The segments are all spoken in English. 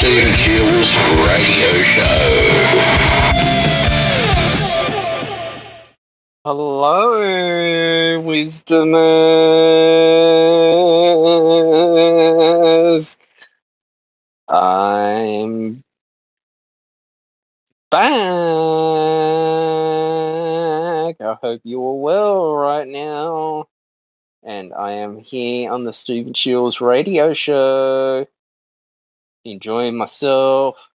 Steve Jules Radio Show. Hello, Wisdomers. I'm back. I hope you are well right now. And I am here on the Steve Jules Radio Show, enjoying myself.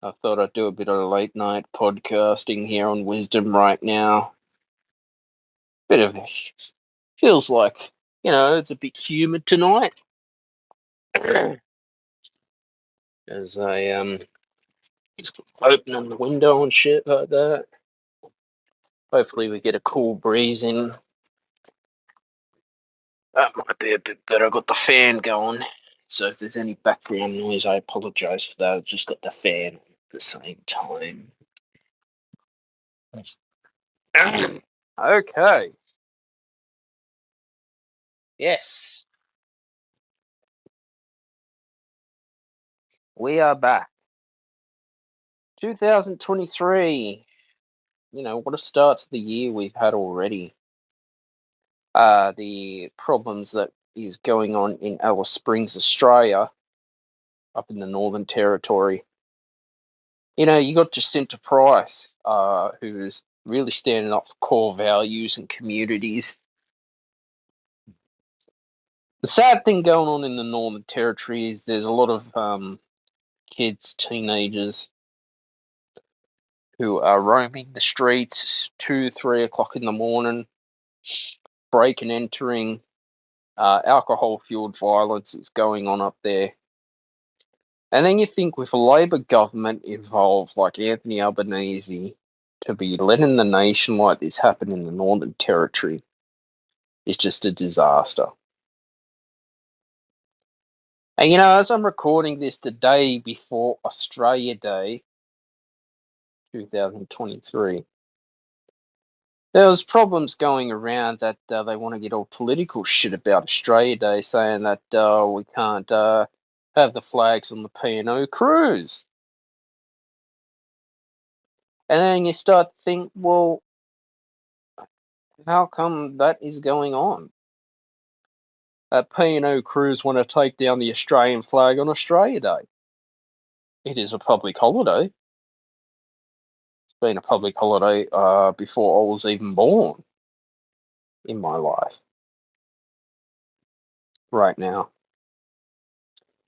I thought I'd do a bit of late night podcasting here on Wisdom right now. Bit of feels like, it's a bit humid tonight. As I just opening the window and shit like that. Hopefully we get a cool breeze in. That might be a bit better. I've got the fan going, so if there's any background noise, I apologise for that. I've just got the fan on at the same time. Okay. Yes. We are back. 2023. What a start to the year we've had already. The problems that is going on in Alice Springs, Australia, up in the Northern Territory. You got Jacinta Price, who's really standing up for core values and communities. The sad thing going on in the Northern Territory is there's a lot of kids, teenagers, who are roaming the streets 2, 3 o'clock in the morning, break and entering. Alcohol-fueled violence is going on up there. And then you think with a Labor government involved, like Anthony Albanese, to be letting the nation like this happen in the Northern Territory is just a disaster. And as I'm recording this the day before Australia Day, 2023, there was problems going around that they want to get all political shit about Australia Day, saying that we can't have the flags on the P&O cruise. And then you start to think, well, how come that is going on? P&O crews want to take down the Australian flag on Australia Day. It is a public holiday. It's been a public holiday before I was even born in my life. Right now.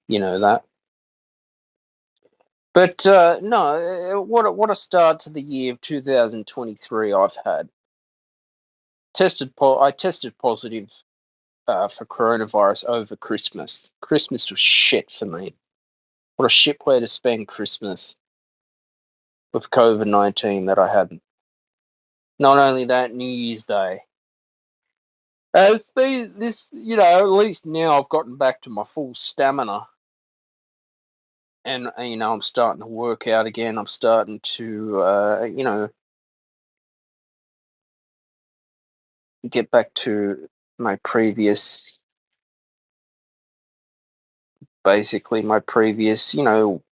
You know that. But no, what a start to the year of 2023 I've had. I tested positive for coronavirus over Christmas. Christmas was shit for me. What a shit way to spend Christmas with COVID-19 that I hadn't. Not only that, New Year's Day. At least now I've gotten back to my full stamina. And I'm starting to work out again. I'm starting to, get back to my previous,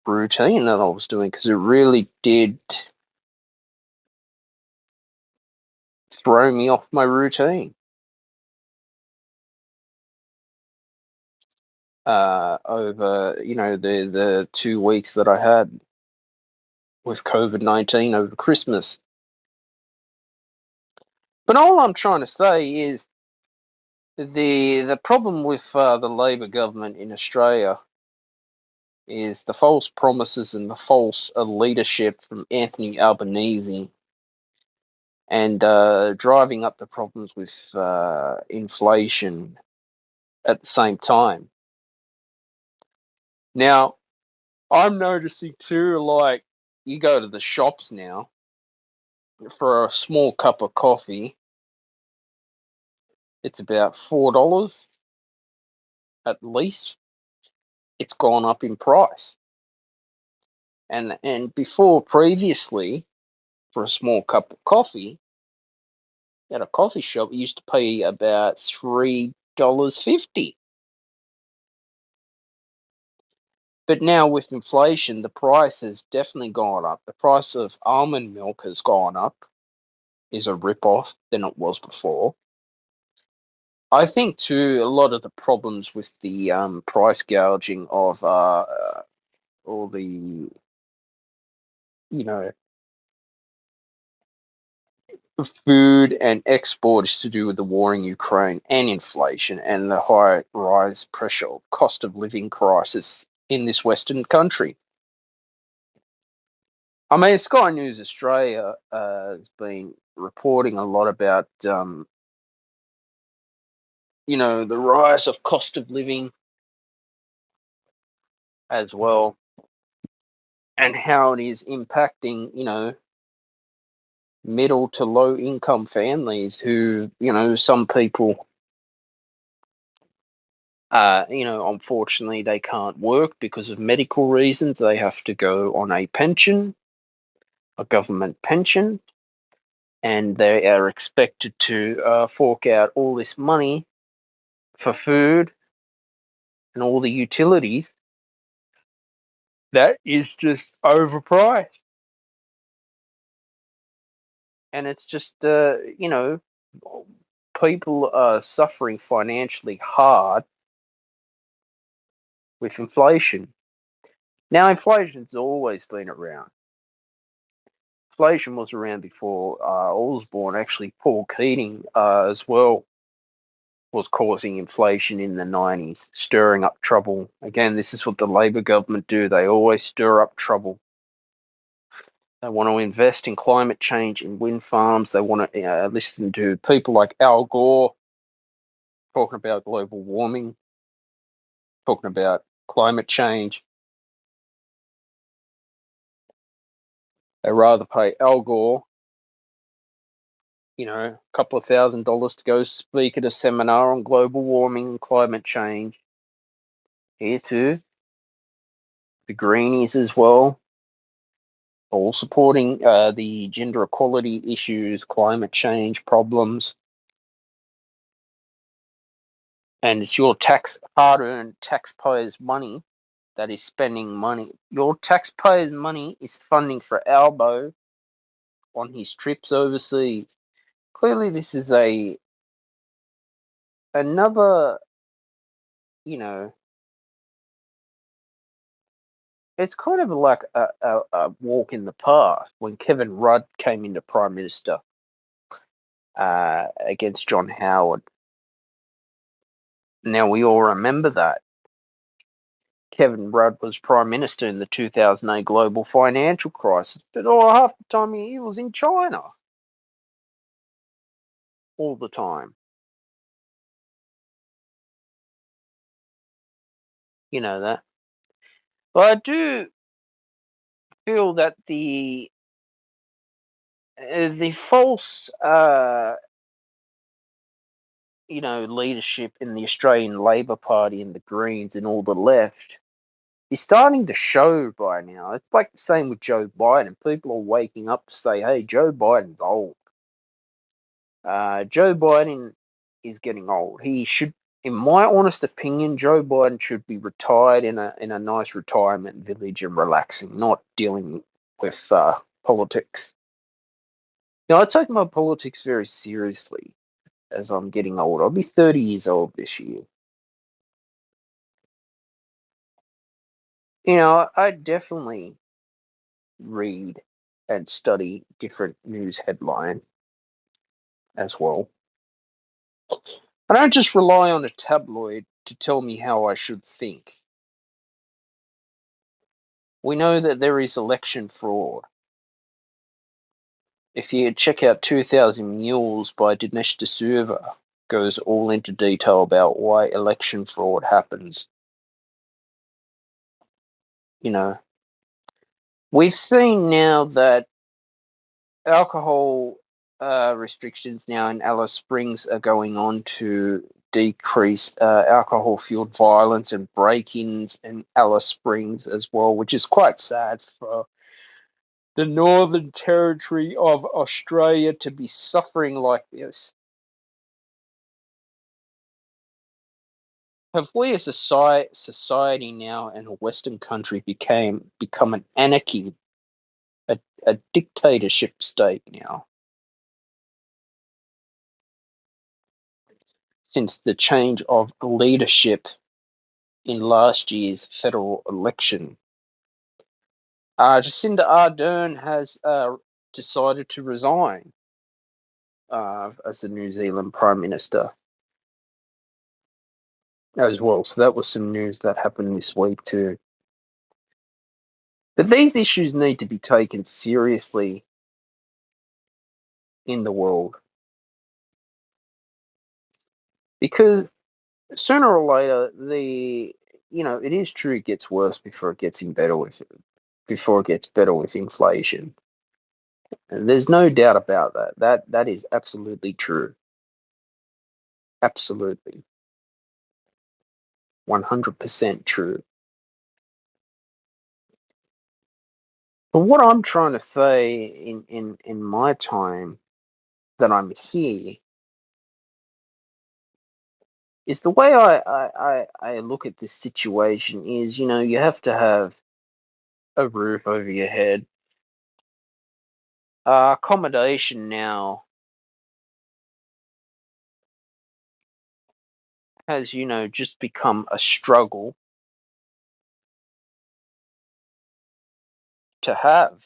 routine that I was doing, because it really did throw me off my routine. Over, the 2 weeks that I had with COVID-19 over Christmas. But all I'm trying to say is the problem with the Labor government in Australia is the false promises and the false leadership from Anthony Albanese, and driving up the problems with inflation at the same time. Now, I'm noticing too, like, you go to the shops now, for a small cup of coffee, it's about $4 at least. It's gone up in price. And before, previously, for a small cup of coffee at a coffee shop, you used to pay about $3.50. But now with inflation, the price has definitely gone up. The price of almond milk has gone up, is a rip-off than it was before. I think too, a lot of the problems with the price gouging of all the, you know, food and export is to do with the war in Ukraine and inflation and the high rise pressure of cost of living crisis in this Western country. I mean, Sky News Australia has been reporting a lot about, the rise of cost of living as well, and how it is impacting, middle to low income families who, some people, unfortunately they can't work because of medical reasons. They have to go on a pension, a government pension, and they are expected to fork out all this money for food and all the utilities. That is just overpriced. And it's just, people are suffering financially hard with inflation. Now, inflation's always been around. Inflation was around before I was born. Actually, Paul Keating as well was causing inflation in the 90s, stirring up trouble. Again, this is what the Labor government do. They always stir up trouble. They want to invest in climate change, in wind farms. They want to listen to people like Al Gore talking about global warming, talking about climate change. They rather pay Al Gore, a couple of $1,000 to go speak at a seminar on global warming and climate change. Here too, the Greenies as well, all supporting the gender equality issues, climate change problems. And it's your hard-earned taxpayers' money that is spending money. Your taxpayers' money is funding for Albo on his trips overseas. Clearly, this is another, it's kind of like a walk in the park when Kevin Rudd came into Prime Minister against John Howard. Now, we all remember that. Kevin Rudd was Prime Minister in the 2008 global financial crisis, but half the time he was in China. All the time. You know that. But I do feel that the false, leadership in the Australian Labor Party and the Greens and all the left is starting to show by now. It's like the same with Joe Biden. People are waking up to say, hey, Joe Biden's old. Joe Biden is getting old. He should, in my honest opinion, Joe Biden should be retired in a nice retirement village and relaxing, not dealing with politics. Now, I take my politics very seriously as I'm getting older. I'll be 30 years old this year. I definitely read and study different news headlines as well. I don't just rely on a tabloid to tell me how I should think. We know that there is election fraud. If you check out 2000 Mules by Dinesh D'Souza, goes all into detail about why election fraud happens. We've seen now that alcohol restrictions now in Alice Springs are going on to decrease alcohol-fueled violence and break-ins in Alice Springs as well, which is quite sad for the Northern Territory of Australia to be suffering like this. Have we as a society now in a Western country become an anarchy, a dictatorship state now? Since the change of leadership in last year's federal election, Jacinda Ardern has decided to resign as the New Zealand Prime Minister as well. So that was some news that happened this week too. But these issues need to be taken seriously in the world, because sooner or later, it is true it gets worse before it gets better with inflation. And there's no doubt about that. That is absolutely true. Absolutely. 100% true. But what I'm trying to say in my time that I'm here is the way I look at this situation is, you have to have a roof over your head. Accommodation now has, just become a struggle to have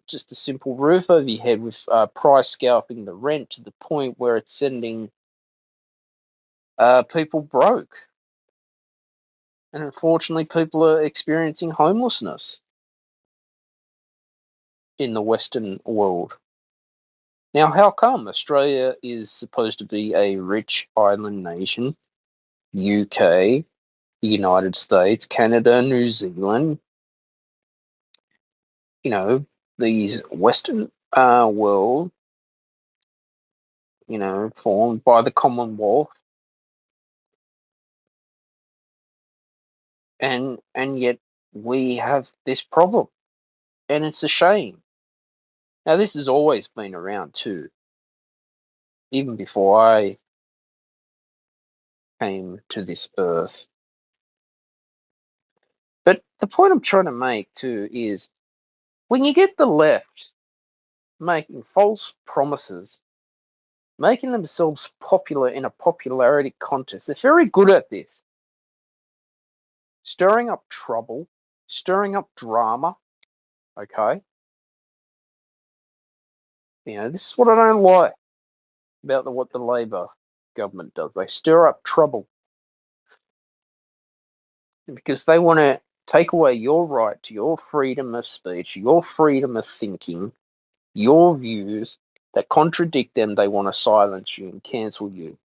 just a simple roof over your head, with price scalping the rent to the point where it's sending people broke. And unfortunately, people are experiencing homelessness in the Western world. Now, how come? Australia is supposed to be a rich island nation. UK, the United States, Canada, New Zealand, these Western world, formed by the Commonwealth, and yet we have this problem, and it's a shame. Now, this has always been around too, even before I came to this earth. But the point I'm trying to make too is, when you get the left making false promises, making themselves popular in a popularity contest, they're very good at this. Stirring up trouble, stirring up drama, okay? This is what I don't like about what the Labor government does. They stir up trouble because they want to take away your right to your freedom of speech, your freedom of thinking, your views that contradict them. They want to silence you and cancel you.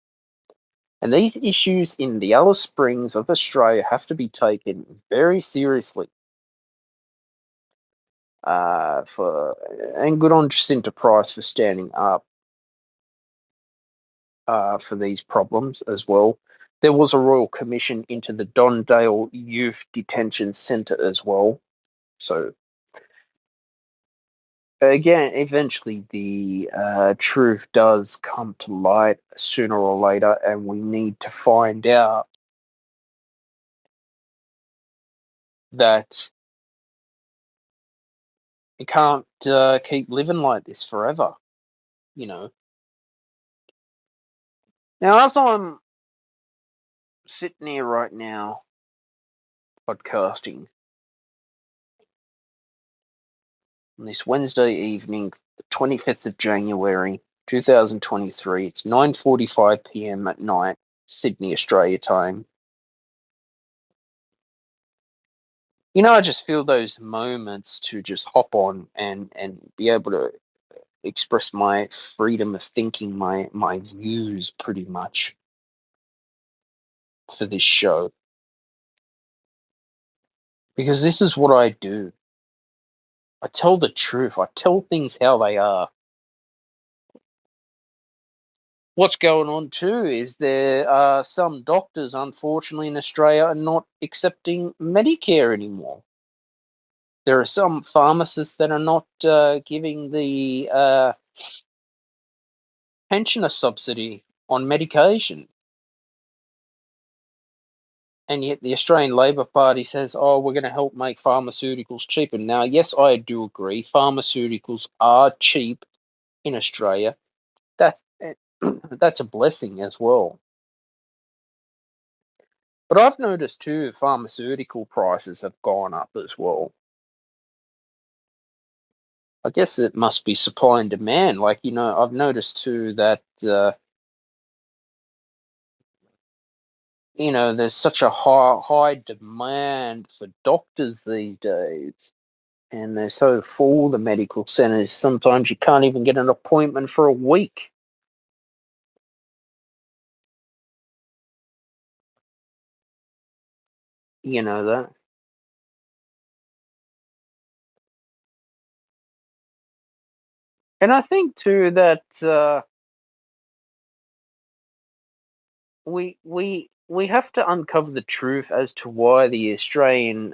And these issues in the Alice Springs of Australia have to be taken very seriously. And good on Jacinta Price for standing up for these problems as well. There was a royal commission into the Dondale Youth Detention Centre as well. So again, eventually the truth does come to light sooner or later, and we need to find out that you can't keep living like this forever, Now, as I'm sitting here right now podcasting on this Wednesday evening, the 25th of January, 2023, it's 9:45 p.m. at night, Sydney, Australia time. I just feel those moments to just hop on and be able to express my freedom of thinking, my views pretty much for this show. Because this is what I do. I tell the truth. I tell things how they are. What's going on too is there are some doctors, unfortunately, in Australia are not accepting Medicare anymore. There are some pharmacists that are not giving the pensioner subsidy on medication. And yet the Australian Labor Party says, oh, we're going to help make pharmaceuticals cheaper. Now, yes, I do agree. Pharmaceuticals are cheap in Australia. That's a blessing as well. But I've noticed too, pharmaceutical prices have gone up as well. I guess it must be supply and demand. Like, I've noticed too that, there's such a high demand for doctors these days. And they're so full, the medical centers, sometimes you can't even get an appointment for a week. You know that. And I think too that we have to uncover the truth as to why the Australian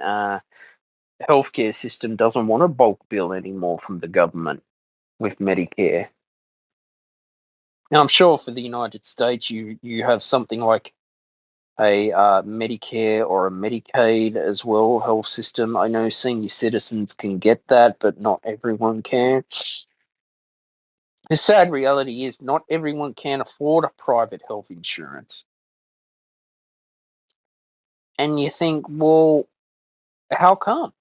healthcare system doesn't want a bulk bill anymore from the government with Medicare. Now, I'm sure for the United States, you have something like a Medicare or a Medicaid as well, health system. I know senior citizens can get that, but not everyone can. The sad reality is not everyone can afford a private health insurance. And you think, well, how come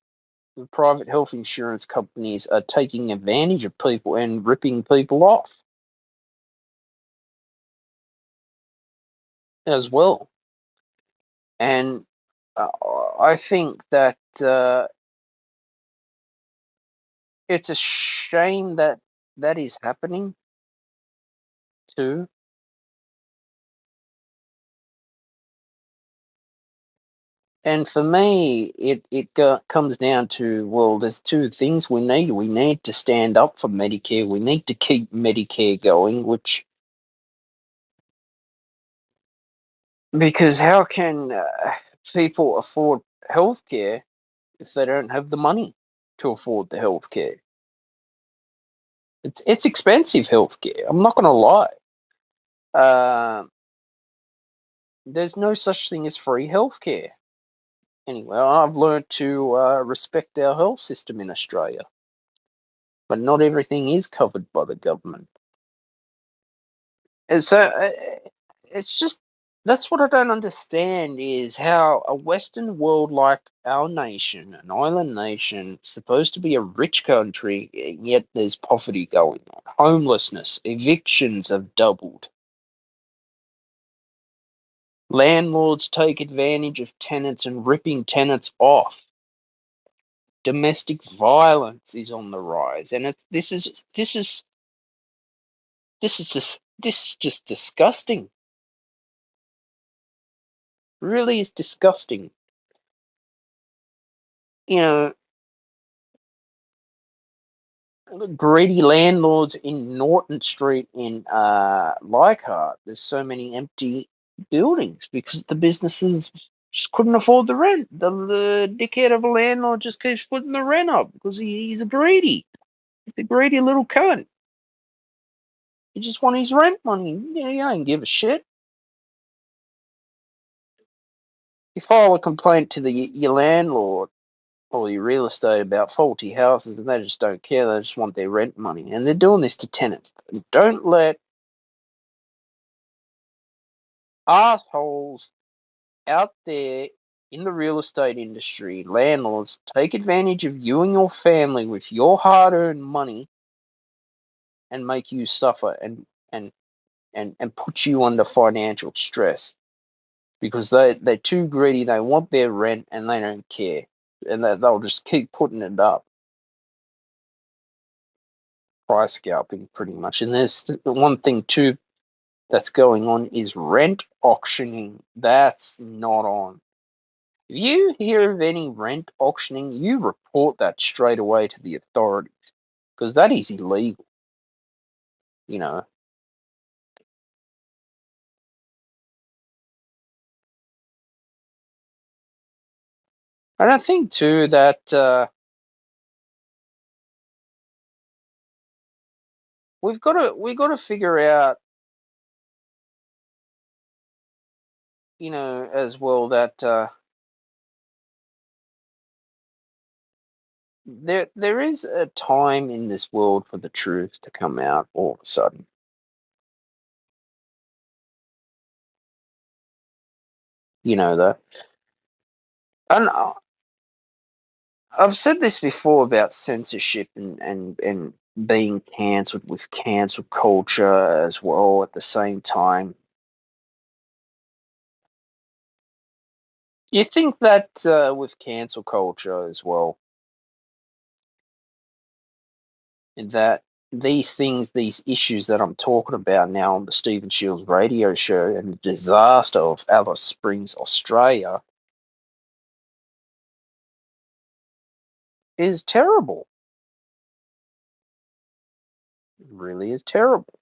the private health insurance companies are taking advantage of people and ripping people off as well? And I think that it's a shame that that is happening too. And for me, it comes down to, well, there's two things we need. We need to stand up for Medicare. We need to keep Medicare going, because how can people afford healthcare if they don't have the money to afford the healthcare? It's expensive healthcare. I'm not going to lie. Uh, there's no such thing as free healthcare. Anyway, I've learned to respect our health system in Australia, but not everything is covered by the government. And so it's just, that's what I don't understand, is how a Western world like our nation, an island nation, supposed to be a rich country, and yet there's poverty going on. Homelessness, evictions have doubled. Landlords take advantage of tenants and ripping tenants off. Domestic violence is on the rise, and this is just disgusting. Really is disgusting. You know, greedy landlords in Norton Street in Leichhardt. There's so many empty buildings because the businesses just couldn't afford the rent. The dickhead of a landlord just keeps putting the rent up because he's a greedy. He's a greedy little cunt. He just wants his rent money. Yeah, he don't give a shit. You file a complaint to your landlord or your real estate about faulty houses, and they just don't care. They just want their rent money, and they're doing this to tenants. Don't let assholes out there in the real estate industry, landlords, take advantage of you and your family with your hard-earned money and make you suffer and put you under financial stress because they're too greedy. They want their rent and they don't care, and they'll just keep putting it up. Price scalping, pretty much. And there's the one thing too that's going on is rent auctioning. That's not on. If you hear of any rent auctioning, you report that straight away to the authorities because that is illegal, you know. And I think too that we've got to figure out, as well that there is a time in this world for the truth to come out all of a sudden. You know that, and I've said this before about censorship and being cancelled with cancel culture as well at the same time. You think that with cancel culture as well, that these things, these issues that I'm talking about now on the Stephen Shields radio show and the disaster of Alice Springs, Australia, is terrible. It really is terrible.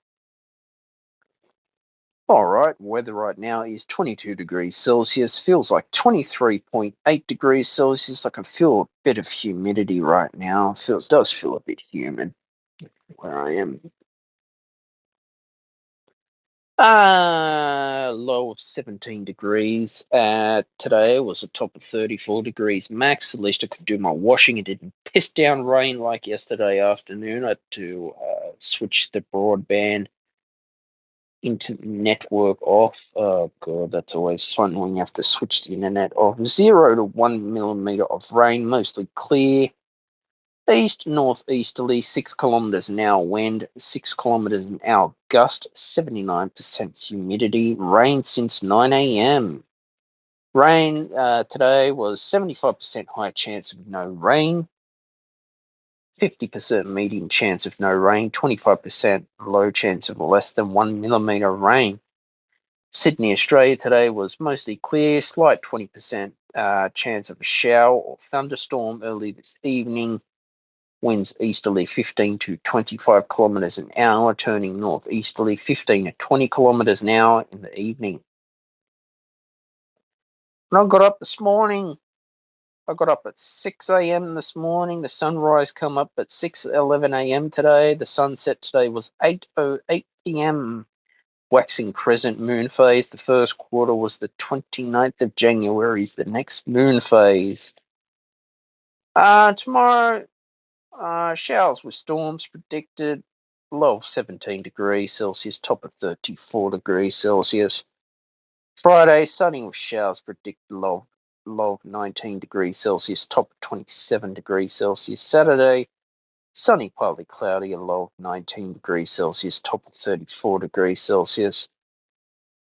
All right, weather right now is 22 degrees Celsius, feels like 23.8 degrees Celsius. I can feel a bit of humidity right now. It does feel a bit humid where I am. Low of 17 degrees. Today was a top of 34 degrees max. At least I could do my washing. It didn't piss down rain like yesterday afternoon. I had to switch the broadband internet network off. Oh god, that's always fun when you have to switch the internet off. 0 to 1 millimeter of rain, mostly clear. East northeasterly, 6 kilometers an hour wind, 6 kilometers an hour gust, 79% humidity. Rain since 9 a.m. Rain today was 75% high chance of no rain, 50% medium chance of no rain, 25% low chance of less than 1 millimeter of rain. Sydney, Australia today was mostly clear, slight 20% chance of a shower or thunderstorm early this evening. Winds easterly 15 to 25 kilometers an hour, turning northeasterly 15 to 20 kilometers an hour in the evening. When I got up this morning, I got up at 6 a.m. this morning. The sunrise come up at 6:11 a.m. today. The sunset today was 8:08 p.m. Waxing crescent moon phase. The first quarter was the 29th of January. Is the next moon phase. Tomorrow, showers with storms predicted. Low of 17 degrees Celsius, top of 34 degrees Celsius. Friday, sunny with showers predicted. Low of 19 degrees Celsius, top of 27 degrees Celsius. Saturday, sunny, partly cloudy, a low of 19 degrees Celsius, top of 34 degrees Celsius.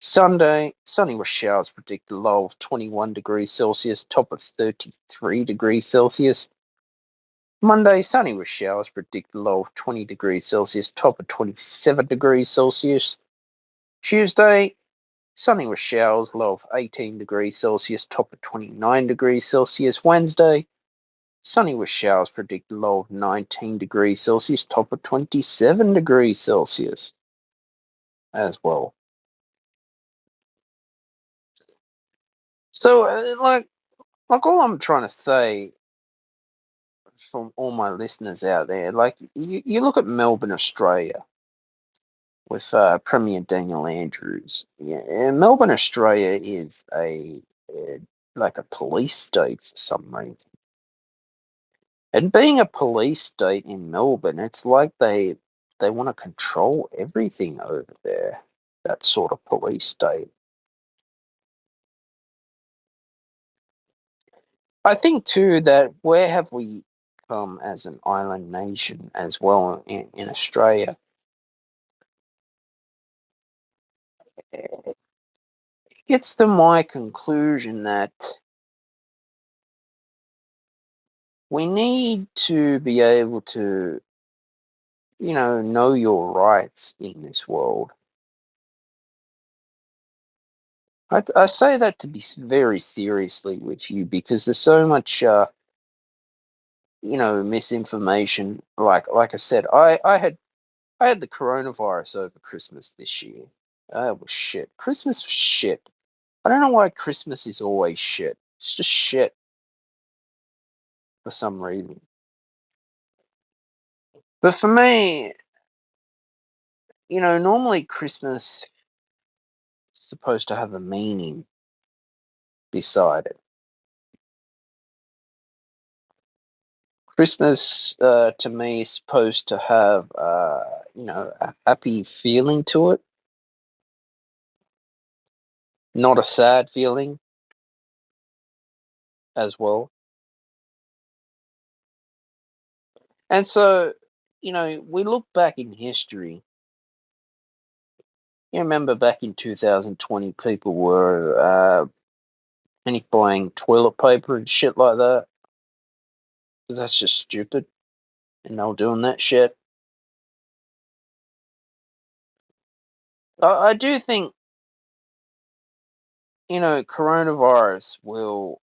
Sunday, sunny with showers predicted, low of 21 degrees Celsius, top of 33 degrees Celsius. Monday, sunny with showers predicted, low of 20 degrees Celsius, top of 27 degrees Celsius. Tuesday, sunny with showers, low of 18 degrees Celsius, top of 29 degrees Celsius. Wednesday, sunny with showers predicted, low of 19 degrees Celsius, top of 27 degrees Celsius as well. So, like all I'm trying to say from all my listeners out there, like you look at Melbourne, Australia, with Premier Daniel Andrews. Yeah, Melbourne, Australia is like a police state for some reason. And being a police state in Melbourne, it's like they want to control everything over there. That sort of police state. I think too that where have we come as an island nation as well in Australia? It gets to my conclusion that we need to be able to, know your rights in this world. I say that to be very seriously with you because there's so much, misinformation. Like I said, I had the coronavirus over Christmas this year. It was shit. Christmas was shit. I don't know why Christmas is always shit. It's just shit for some reason. But for me, normally Christmas is supposed to have a meaning. beside it. Christmas, to me, is supposed to have, a happy feeling to it, not a sad feeling as well. And so, we look back in history. You remember back in 2020, people were buying toilet paper and shit like that. 'Cause that's just stupid. And they were doing that shit. I do think, coronavirus will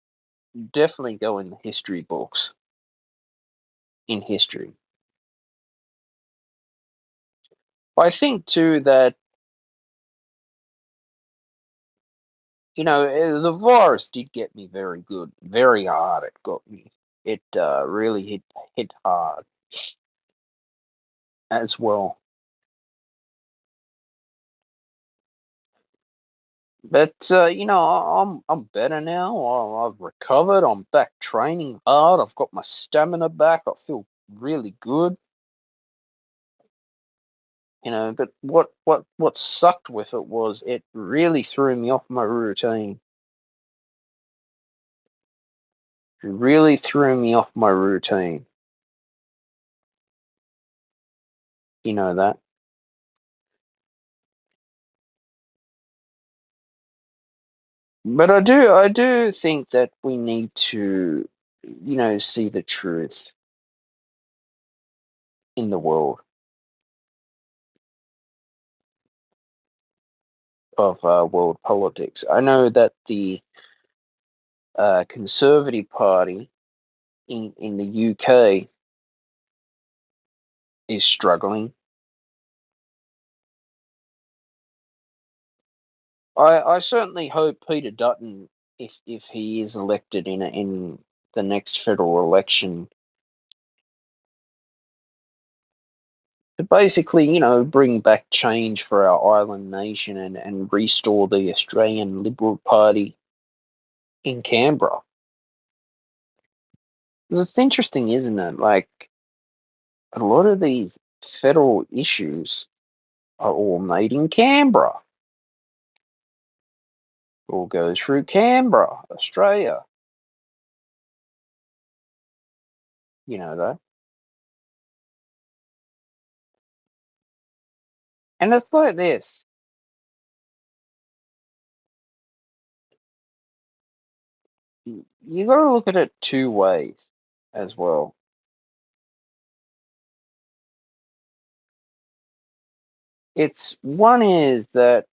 definitely go in the history books in history. I think too that, the virus did get me very good, very hard. It got me. It really hit hard as well. But I'm better now. I've recovered. I'm back training hard. I've got my stamina back. I feel really good. But what sucked with it was it really threw me off my routine. It really threw me off my routine. You know that. But I do think that we need to, see the truth in the world of world politics. I know that the Conservative Party in the UK is struggling. I certainly hope Peter Dutton, if he is elected in the next federal election, to basically, bring back change for our island nation and restore the Australian Liberal Party in Canberra. 'Cause it's interesting, isn't it? Like, a lot of these federal issues are all made in Canberra. All goes through Canberra, Australia. You know that. And it's like this. You got to look at it two ways as well. It's one is that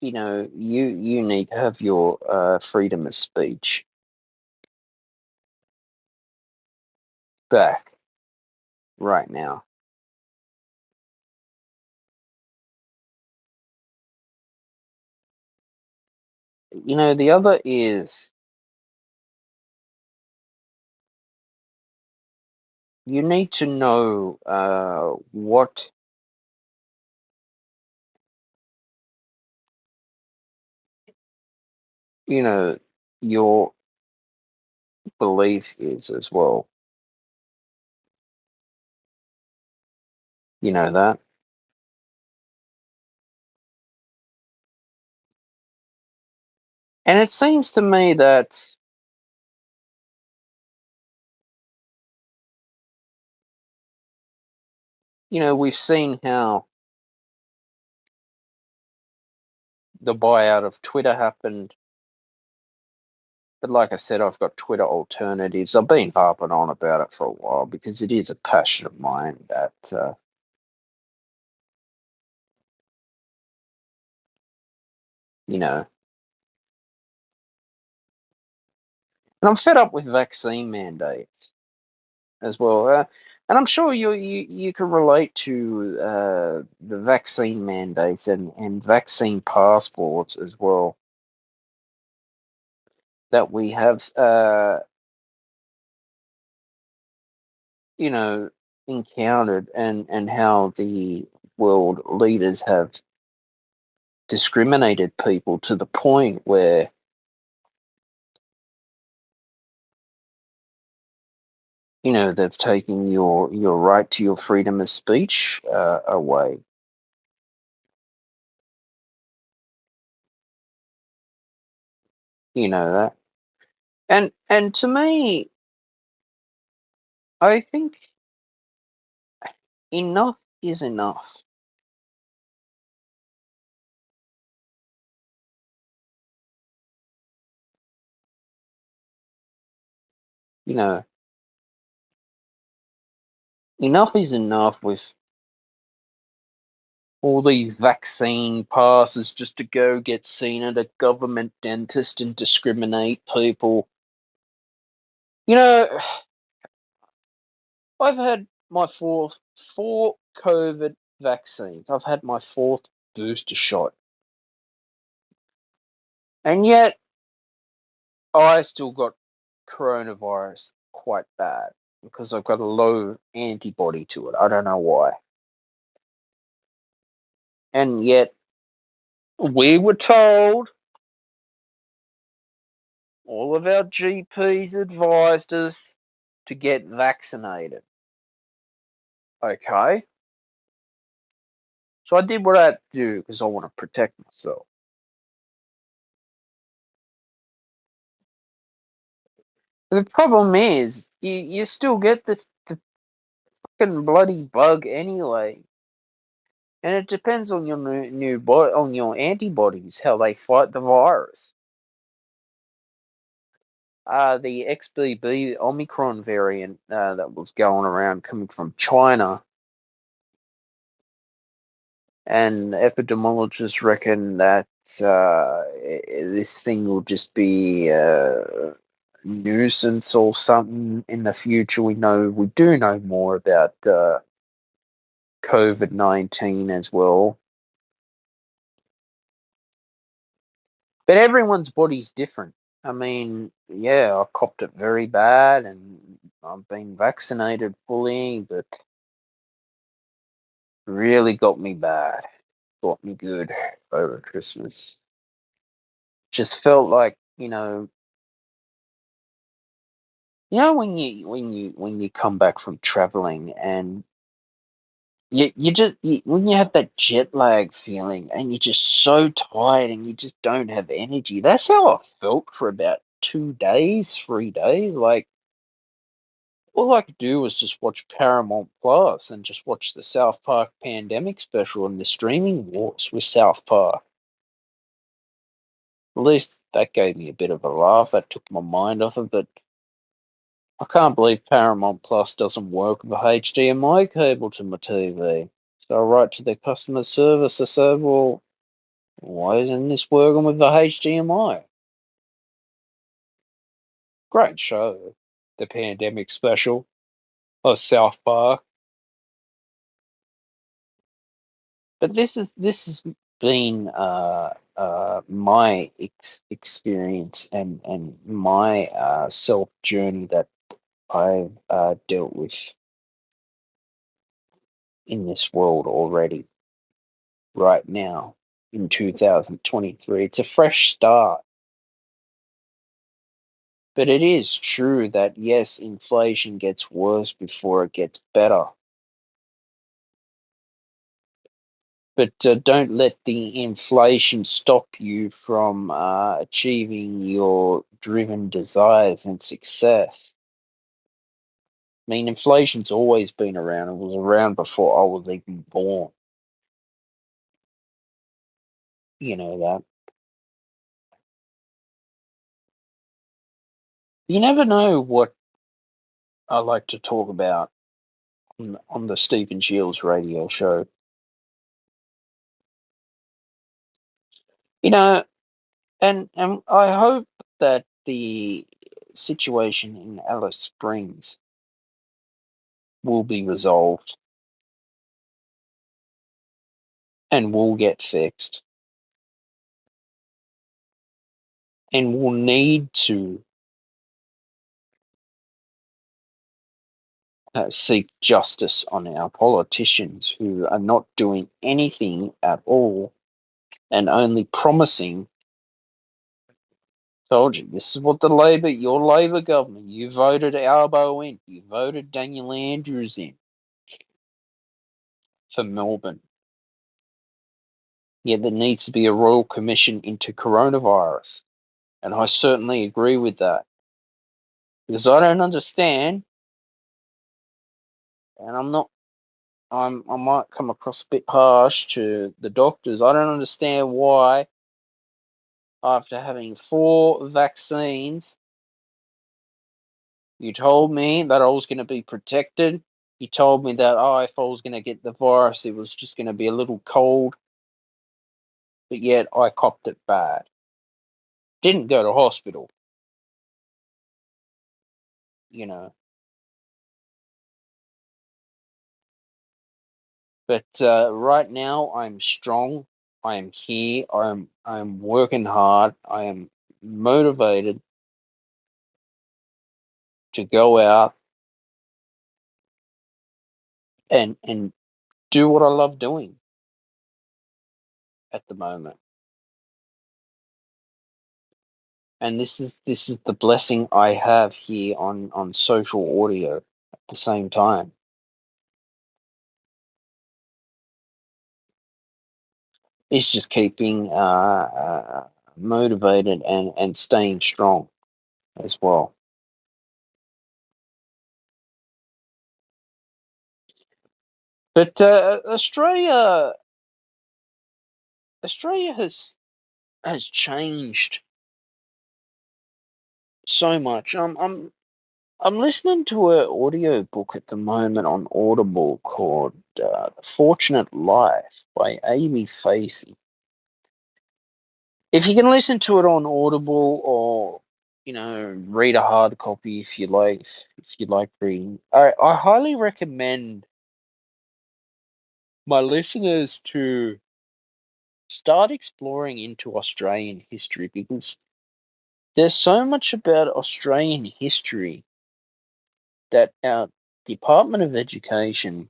you need to have your freedom of speech back right now. The other is you need to know what your belief is as well. You know that. And it seems to me that, we've seen how the buyout of Twitter happened. But like I said, I've got Twitter alternatives. I've been harping on about it for a while because it is a passion of mine that, and I'm fed up with vaccine mandates as well. And I'm sure you can relate to the vaccine mandates and vaccine passports as well that we have, encountered and how the world leaders have discriminated people to the point where they've taken your right to your freedom of speech away. You know that, and to me, I think enough is enough. You know, enough is enough with all these vaccine passes just to go get seen at a government dentist and discriminate people. I've had my four COVID vaccines. I've had my fourth booster shot. And yet I still got coronavirus quite bad because I've got a low antibody to it. I don't know why. And yet we were told, all of our GPs advised us to get vaccinated. Okay. So I did what I had to do because I want to protect myself. The problem is, you still get the fucking bloody bug anyway, and it depends on your on your antibodies, how they fight the virus. The XBB Omicron variant that was going around coming from China, and epidemiologists reckon that this thing will just be nuisance or something in the future. We do know more about COVID-19 as well, but everyone's body's different. I mean, yeah, I copped it very bad, and I've been vaccinated fully, but really got me bad, got me good over Christmas. Just felt like when you come back from traveling and when you have that jet lag feeling and you're just so tired and you just don't have energy. That's how I felt for about 2 days, 3 days. Like, all I could do was just watch Paramount Plus and just watch the South Park Pandemic special and the streaming wars with South Park. At least that gave me a bit of a laugh. That took my mind off of it. I can't believe Paramount Plus doesn't work with a HDMI cable to my TV. So I write to their customer service. I said, well, why isn't this working with the HDMI? Great show. The Pandemic special of South Park. But this has been my experience and my self journey that I've dealt with in this world already, right now in 2023. It's a fresh start. But it is true that, yes, inflation gets worse before it gets better. But don't let the inflation stop you from achieving your driven desires and success. I mean, inflation's always been around. It was around before I was even born. You know that. You never know what I like to talk about on the Stephen Shields radio show. You know, and I hope that the situation in Alice Springs will be resolved and will get fixed, and will need to seek justice on our politicians who are not doing anything at all and only promising. Told you, this is what your Labor government, you voted Albo in, you voted Daniel Andrews in for Melbourne. Yeah, there needs to be a royal commission into coronavirus. And I certainly agree with that. Because I don't understand, and I might come across a bit harsh to the doctors. I don't understand why, after having 4 vaccines, you told me that I was going to be protected. You told me that, if I was going to get the virus, it was just going to be a little cold. But yet I copped it bad. Didn't go to hospital, you know. But right now I'm strong. I am here. I'm working hard. I am motivated to go out and do what I love doing at the moment. And this is the blessing I have here on social audio at the same time. It's just keeping motivated and staying strong as well. But Australia has changed so much. I'm listening to an audio book at the moment on Audible called The Fortunate Life by Amy Facey. If you can listen to it on Audible or read a hard copy if you like reading, I highly recommend my listeners to start exploring into Australian history, because there's so much about Australian history that our Department of Education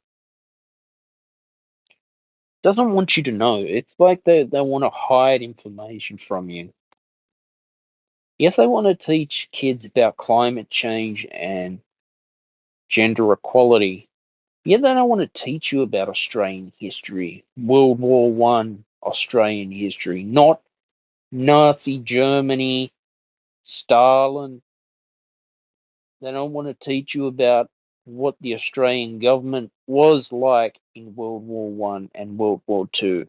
doesn't want you to know. It's like they want to hide information from you. Yes, they want to teach kids about climate change and gender equality. Yeah, they don't want to teach you about Australian history, World War One Australian history, not Nazi Germany, Stalin. They don't want to teach you about what the Australian government was like in World War One and World War Two.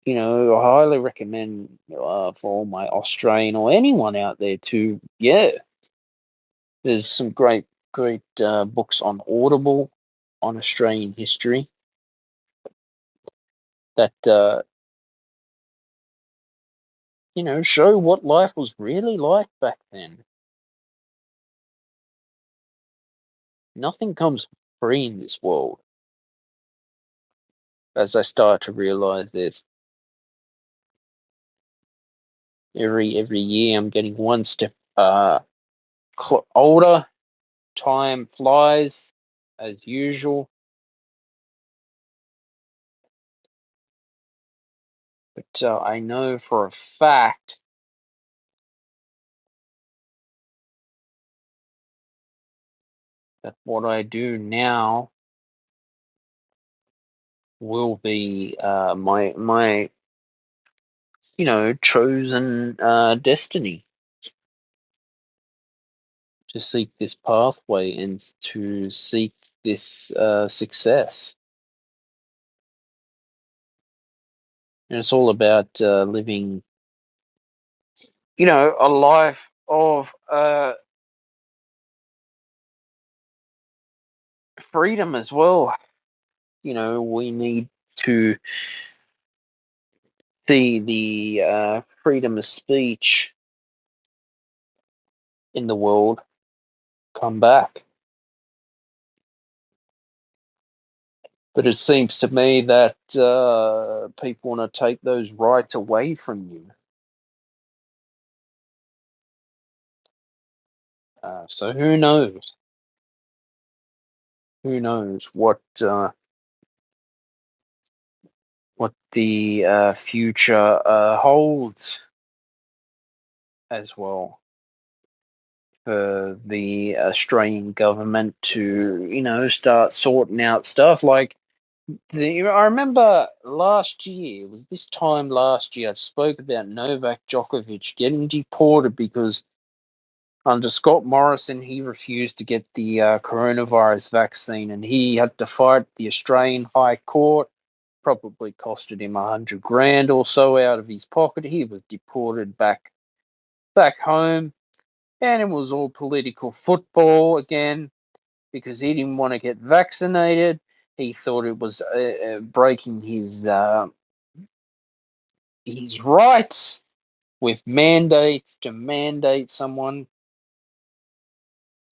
I highly recommend for all my Australian or anyone out there to, there's some great books on Audible on Australian history that show what life was really like back then. Nothing comes free in this world, as I start to realize this. Every year I'm getting one step older. Time flies as usual, but I know for a fact that what I do now will be my chosen destiny, to seek this pathway and to seek this success. And it's all about living, a life of freedom as well. We need to see the freedom of speech in the world come back. But it seems to me that people want to take those rights away from you. So who knows? Who knows what what the future holds as well for the Australian government to, start sorting out stuff. Like, I remember last year, it was this time last year, I spoke about Novak Djokovic getting deported because under Scott Morrison, he refused to get the coronavirus vaccine, and he had to fight the Australian High Court. Probably costed him 100 grand or so out of his pocket. He was deported back home, and it was all political football again because he didn't want to get vaccinated. He thought it was breaking his rights with mandates to mandate someone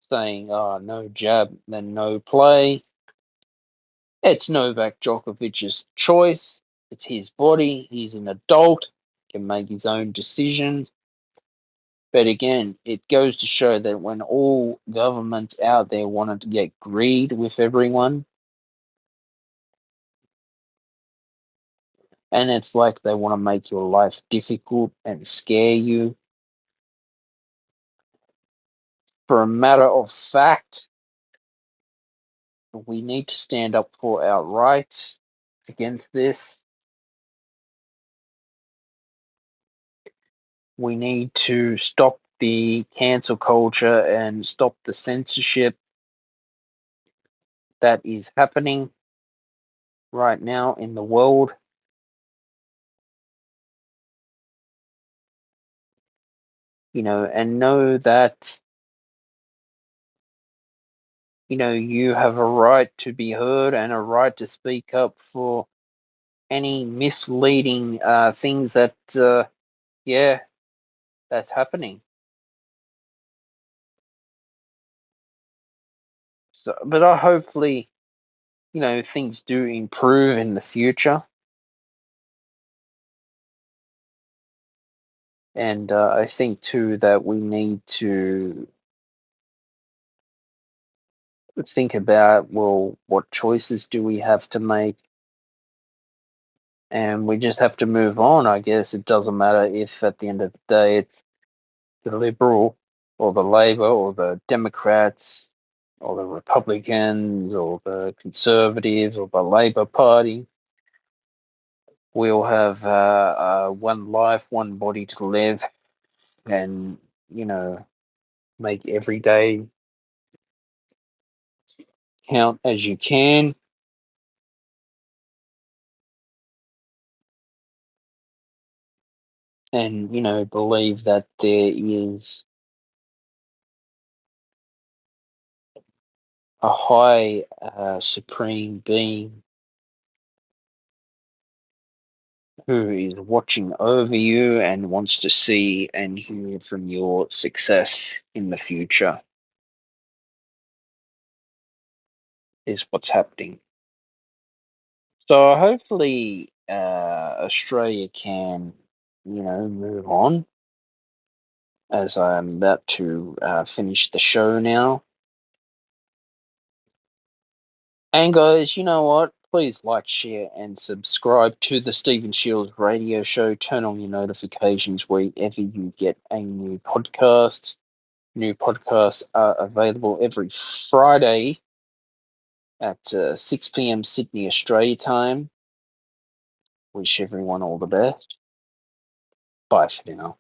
saying, "Oh, no jab, then no play." It's Novak Djokovic's choice. It's his body. He's an adult, can make his own decisions. But again, it goes to show that when all governments out there wanted to get greed with everyone, and it's like they want to make your life difficult and scare you. For a matter of fact, we need to stand up for our rights against this. We need to stop the cancel culture and stop the censorship that is happening right now in the world. And know that, you have a right to be heard and a right to speak up for any misleading things that, that's happening. So, but hopefully, things do improve in the future. And I think too that we need to think about, well, what choices do we have to make? And we just have to move on. I guess it doesn't matter if at the end of the day it's the Liberal or the Labor or the Democrats or the Republicans or the Conservatives or the Labor Party. We all have one life, one body to live, and, make every day count as you can. And, believe that there is a high supreme being who is watching over you and wants to see and hear from your success in the future, is what's happening. So hopefully Australia can, move on, as I'm about to finish the show now. And guys, you know what? Please like, share, and subscribe to the Stephen Shields radio show. Turn on your notifications wherever you get a new podcast. New podcasts are available every Friday at 6 p.m. Sydney, Australia time. Wish everyone all the best. Bye for now.